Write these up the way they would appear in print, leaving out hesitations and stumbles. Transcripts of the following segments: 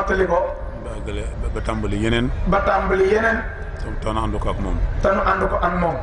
mottali ko. ba tàmbali yeneen. ba tàmbali yeneen. te nu ànd ko ak moom. te nu ànd ko ak moom.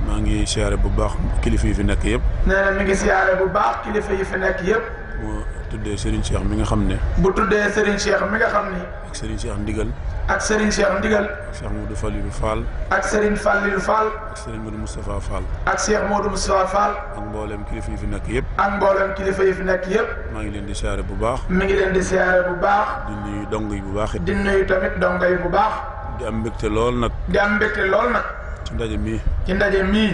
maa ngi siyaare bu baax kilifa yi fi nekk yëpp. nee na mi ngi siyaare bu baax kilifa yi fi nekk yëpp. mu tuddee Serigne Cheikh mi nga xam ne. bu tuddee Serigne Cheikh mi nga xam ni. ak Serigne Cheikh Ndigal. ak Serigne Cheikh Ndigal. ak Cheikh Modou Falilou Fall. ak Serigne Fallilou Fall. ak Serigne Modou Moustapha Fall. ak Cheikh Modou Moustapha Fall. ak mboolem kilifa yi fi nekk yëpp. ak mboolem kilifa yi fi nekk yëpp. maa ngi leen di siyaare bu baax. mi ngi leen di siyaare bu baax. di nuyu dong yi bu baax it. di nuyu tamit dongo yi bu baax. di am mbégte lool nag. di am mbégte lool nag. ci ndaje mii. ci ndaje mii.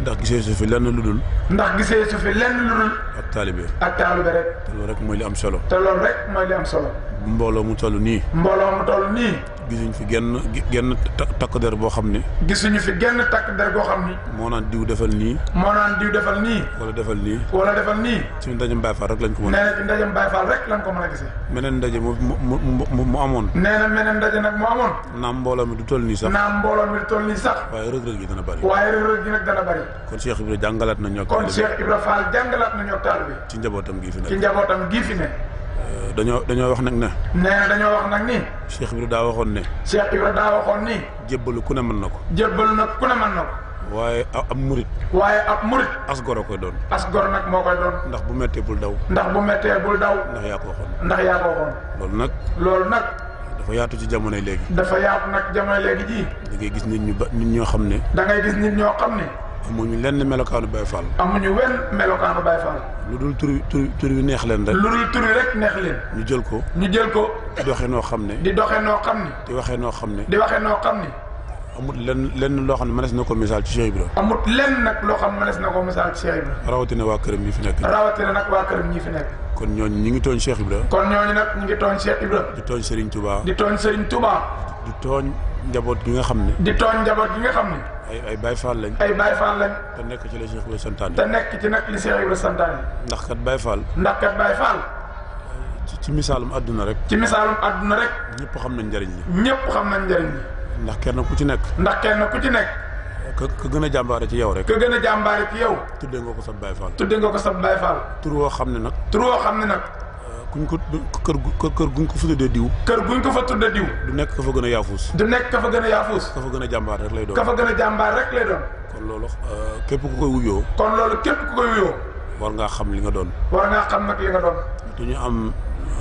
ndax gisee su fi lenn lu dul. ndax gisee su fi lenn lu dul. ak taalibe. ak taalibe rek. te loolu rek mooy li am solo. te loolu rek mooy li am solo. mbooloo mu toll nii. mbooloo mu toll nii. gisuñ fi genn takk der boo xam ne. gisuñu fi genn takk der boo xam ni. moo naan diw defal nii. moo naan diw defal nii. wala defal nii. wala defal nii. ci ndajem Baye Fall rek lañ ko mën a. nee na ci ndajem Baye Fall rek lañ ko mën a gisee. meneen ndaje mu amoon. nee na meneen ndaje nag mu amoon. naam mbooloo mi du toll nii sax. naam mbooloo mi du toll nii sax. waaye rëg-rëg yi dana bari. waaye rëg-rëg yi nag dana bari. kon Cheikh Ibra jàngalaat na ñoo. kon Cheikh Ibra Fall jàngalaat na ñoo taalibe. ci njabootam gii fi nekk. ci njabootam gii fi ne. dañoo wax nag ne. nee na dañoo wax nag ni. Cheikh Ibra daa waxoon ne. Cheikh Ibra daa waxoon ni. jébbalu ku ne mën na ko. jébbalu nag ku ne mën na ko. waaye ab murit. waaye ab murit. as gor a koy doon. as gor nag moo koy doon. ndax bu méttee bul daw. ndax bu méttee bul daw. ndax yaa ko waxoon. ndax yaa ko waxoon. loolu nag. loolu nag. dafa yaatu ci jamonoy léegi. dafa yaatu nag jamono léegi ji. da ngay gis nit ñoo xam ne. da ngay gis nit ñoo xam ne. amuñu lenn melokaanu Baye Fall. amuñu wenn melokaanu Baye Fall. lu dul tur wi neex leen rek. lu dul tur wi rek neex leen. ñu jël ko. ñu jël ko. di doxee noo xam ne. di doxee noo xam ni. di waxee noo xam ne. di waxee noo xam ni. amut lenn loo xam ne mënees na ko misaal ci Cheikh Ibra. amut lenn nag loo xam ne mënees na ko misaal ci Cheikh Ibra. rawatina waa këram ñi fi nekk. rawatina nag waa këram ñi fi nekk. kon ñooñu ñi ngi tooñ Cheikh Ibra. kon ñooñu nag ñu ngi tooñ Cheikh Ibra. di tooñ Serigne Touba. di tooñ Serigne Touba. di tooñ njaboot gi nga xam ne. di tooñ njaboot gi nga xam ne. ay Baye Fall lañ. ay Baye Fall lañ. te nekk ci la Cheikh Ibra santaane. te nekk ci nag li Cheikh Ibra santaane. ndax kat Baye Fall. ndax kat Baye Fall. ci misaalum àdduna rek. ci misaalum àdduna rek. ñëpp xam nañ njariñ li. ñëpp xam nañ njariñ li. ndax kenn ku ci nekk. ndax kenn ku ci nekk. ka gën a jàmbaare ci yow rek. ka gën a jàmbaare ci yow. tuddee nga ko sa Baye Fall. tuddee nga ko sa Baye Fall. tur woo xam ne nag. tur woo xam ne nag. kuñ ko kër guñ ko fa tuddee diw. kër guñ ko fa tuddee diw. du nekk ka fa gën a yaafuus. du nekk ka fa gën a yaafuus. ka fa gën a jàmbaar rek lay doon. ka fa gën a jàmbaar rek lay doon. kon loolu képp ku koy wuyoo. kon loolu képp ku koy wuyoo. war ngaa xam li nga doon. war ngaa xam nag li nga doon. dañu am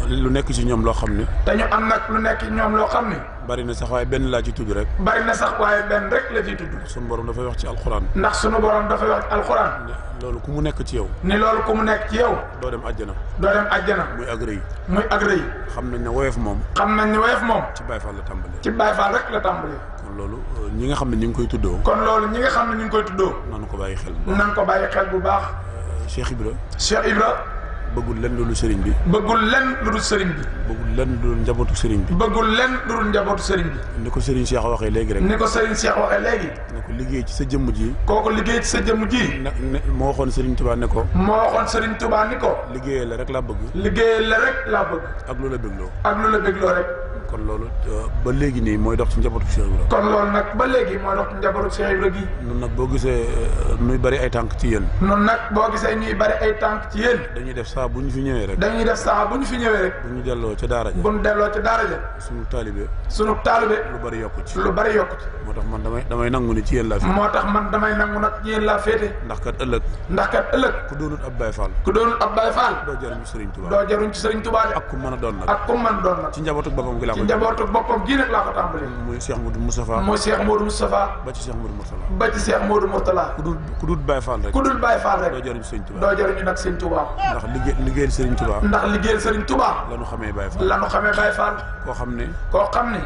lu nekk ci ñoom loo xam ne. dañu am nag lu nekk ci ñoom loo xam ne. bari na sax waaye benn laa ci tudd rek. bari na sax waaye benn rek la ciy tudd. sunu borom dafay wax ci alxuraan. ndax sunu borom dafay wax ci alxuraan. loolu ku mu nekk ci yow. ni loolu ku mu nekk ci yow. doo dem àjjana. doo dem àjjana. muy ak rëy. muy ak rëy. xam nañ ne woyof moom. xam nañ ne woyof moom. ci Baye Fall la tàmbalee. ci Baye Fall rek la tàmbalee. kon loolu ñi nga xam ne ñu ngi koy tuddoo. kon loolu ñi nga xam ne ñu ngi koy tuddoo. nanu ko bàyyi xel. nan ko bàyyi xel bu baax. Cheikh Ibra. Cheikh Ibra. bëggul lenn lu dul sëriñ bi. bëggul lenn lu dul sëriñ bi. bëggul lenn lu dul njabootu sëriñ bi. bëggul lenn lu dul njabootu sëriñ bi. ni ko sëriñ Cheikh waxee léegi rek. ni ko sëriñ Cheikh waxee léegi. ne ko liggéey ci sa jëmm ji. kooku liggéey ci sa jëmm ji. moo waxoon sëriñ Touba ne ko. moo waxoon sëriñ Touba ni ko. liggéeyal la rek laa bëgg. liggéeyal la rek laa bëgg. ak lu la bégloo. ak lu la bégloo rek. kon loolu ba léegi nii mooy dox ci njabootu Cheikh Ibra. kon loolu nag ba léegi mooy dox ci njabootu Cheikh Ibra gi. nun nag boo gisee nuy bari ay tànk ci yéen. nun nag boo gisee ñuy bari ay tànk ci yéen. dañuy def saa bu ñu fi ñëwee rek. dañuy def saa bu ñu fi ñëwee rek. bu ñu delloo ca daara ja. bu ñu delloo ca daara ja. sunu taalibe. sunu taalibe. lu bari yokku ci. lu bari yokku ci. moo tax man damay nangu ni ci yéen laa féete. moo tax man damay nangu nag ci yéen laa féete. ndax kat ëllëg. ndax kat ëllëg. ku doonut ab Baye Fall. ku doonut ab Baye Fall. doo jariñu Sëriñ Tuubaa. doo jariñu ci Sëriñ Tuubaa de. ak ku mën a doon nag. ak ku mën a doon nag. ci njabootu boppam gi laa ko. ci njabootu boppam gii nag laa ko tàmbalee. muy Cheikh Modou Moustapha. muy Cheikh Modou Moustapha. ba ci Cheikh Modou Moustapha. ba ci Cheikh Modou Moustapha. ku dul Baye Fall rek. ku dul Baye Fall rek. doo jariñu Sëriñ Tuubaa. doo jariñu nag Sëriñ Tuubaa. ndax liggéeyal Sëriñ Tuubaa. ndax liggéeyal Sëriñ Tuubaa. lanu xamee Baye Fall. lanu xamee Baye Fall. koo xam ne. koo xam ne.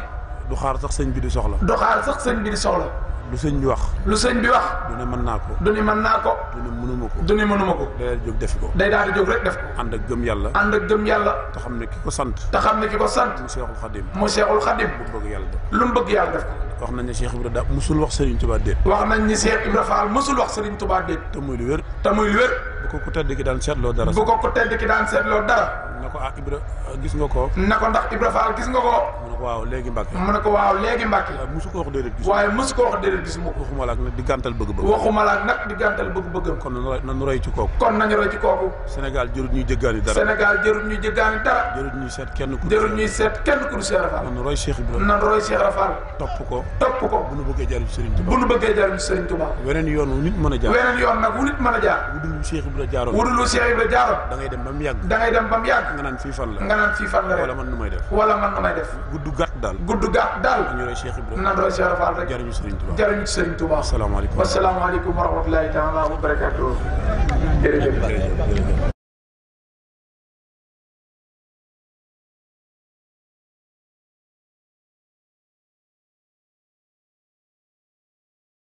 du xaar sax sëñ bi di soxla. du xaar sax sëñ bi di soxla. lu sëñ bi wax. lu sëñ bi wax. du ne mën naa ko. du ni mën naa ko. du ne mënuma ko. du ni mënuma ko. day daal di jóg defi ko. day daal di jóg rek def ko. ànd ak gëm yàlla. ànd ak gëm yàlla. te xam ne ki ko sant. te xam ne ki ko sant. mu Seexul Xadim. mu Seexul Xadim. lu mu bëgg yàlla def. lu mu bëgg yàlla def ko. wax nañ ne Cheikh Ibra da musul wax Serigne Touba déet. wax nañ ni Cheikh Ibra Fall musul wax Serigne Touba déet. te muy lu wér. te muy lu wér. bu ko ku tedd ki daan seetloo dara. bu ko ku tedd ki daan seetloo dara. na ko Ibra gis nga ko. na ko ndax Ibra Fall gis nga ko. mu ne ko waaw léegi Mbàkke. mu ne ko waaw léegi Mbàkke. waaye mosu ko wax déedéet gis. waaye mosu ko wax déedéet gis mu ko. waxuma la ak nag di gàntal bëgg-bëgg. waxuma la ak nag di gàntal bëgg-bëggam. kon nañu roy ci kooku. kon nañu roy ci kooku. Sénégal jërut ñuy jëggaani dara. Sénégal jërut ñuy jëggaani dara. jërut ñuy seet kenn ku. jërut ñuy seet kenn ku du Cheikh Ibra Fall. nañu roy Cheikh Ibra. nañu roy Cheikh Ibra Fall. topp ko. topp ko. bu nu bëggee jariñ Serigne Touba. bu nu bëggee jariñ Serigne Touba. weneen yoon wu nit mën a jaar. weneen yoon nag wu nit mën a jaar. wudul Cheikh Ibra jaaroon. wudul Cheikh Ibra jaaroon. da ngay dem ba mu yàgg. da ngay dem ba mu yàgg. nga naan fii fan la. nga naan fii fan la rek. wala man nu may def. wala man nu may def. gudd gàtt daal. gudd gàtt daal. nañu roy Cheikh Ibra. nañu roy Cheikh Ibra Fall rek. jariñu Serigne Touba. jariñu Serigne Touba. asalaamaaleykum. wasalaamaaleykum wa rahmatulahi taala wa barakatuh. jërëjëf.